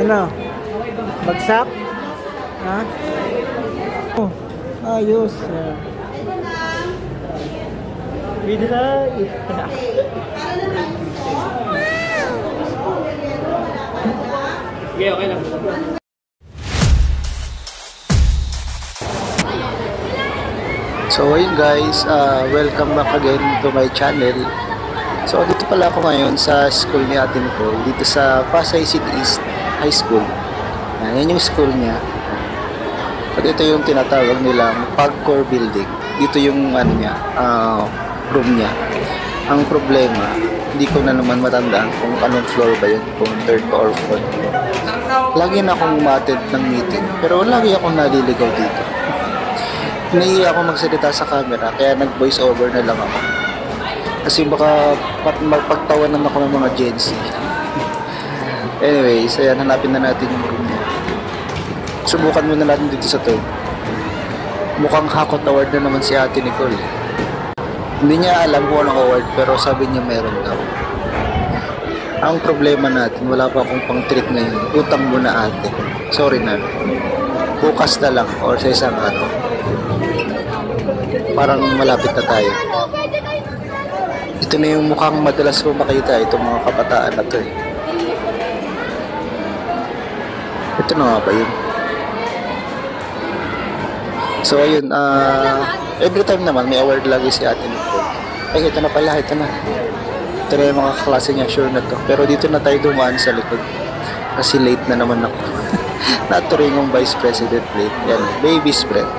Ano? Bagsak? Ha? Oh, ayos. Pwede na. Sige, okay lang. So ayun guys, welcome back again to my channel. So dito pala ako ngayon sa school ni Ate Nicole, dito sa Pasay City East High School. Yan yung school niya. At ito yung tinatawag nilang Pagcor Building. Dito yung ano niya, room niya. Ang problema, hindi ko na naman matandaan kung anong floor ba yun, kung third or fourth. Lagi na akong umattend ng meeting, pero lagi akong naliligaw dito. Nahiya ako magsalita sa camera, kaya nag-voice over na lang ako. Kasi baka magpagtawanan ako ng mga Gen Z. Anyways, ayan, hanapin na natin yung room niya. Subukan muna natin dito sa third. Mukhang Hakot Award na naman si Ate Nicole. Hindi niya alam kung anong award, pero sabi niya meron daw. Ang problema natin, wala pa akong pang-treat ngayon. Utang muna ate. Sorry na. Bukas na lang or sa isang araw. Parang malapit na tayo. Ito na yung mukhang madalas ko makita itong mga kabataan na to eh. Ito na nga ba yun? So ayun, every time naman may award lagi si Ate Nicole. Ay, ito na pala, ito na. Ito na yung mga klase niya, sure na to. Pero dito na tayo dumaan sa likod. Kasi late na naman ako. Naturing yung Vice President late. Yan, baby's breath.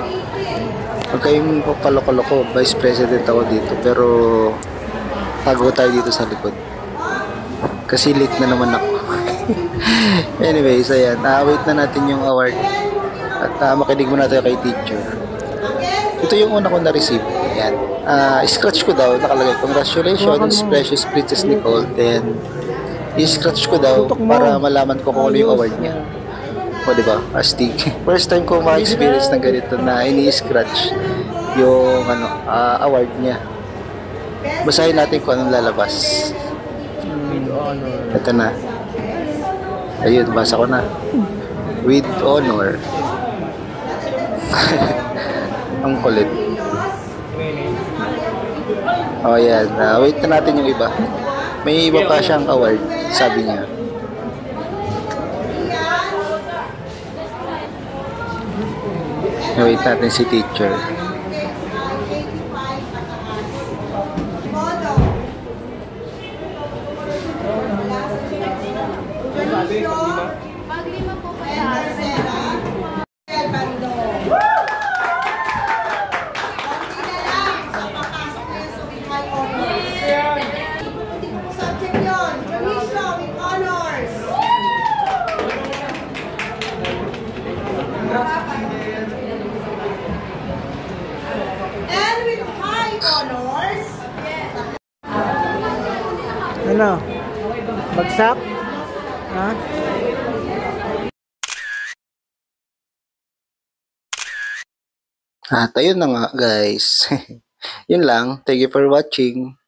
Huwag kayong paloko-loko, Vice President ako dito. Pero tago tayo dito sa likod. Kasi late na naman ako. Anyways, ayan. Wait na natin yung award. At makinig muna tayo kay teacher. Ito yung una ko na-receive. Ayan. Scratch ko daw. Nakalagay, congratulations, Precious Princess Nicole. Then, i-scratch ko daw para malaman ko kung ano yung award niya. O, diba? Astig. First time ko ma-experience ng ganito na ini-scratch yung award niya. Basahin natin kung anong lalabas. Ito na. Ayun, basa ko na. With honor. Ang kulit. O, yan. Wait na natin yung iba. May iba pa siyang award, sabi niya. Wait natin si teacher. Paglima po kaya. Subject yun. Jalisha with honors. And with high honors. Ano? Bagsak? Ha? At ayun na nga guys. Yun lang. Thank you for watching.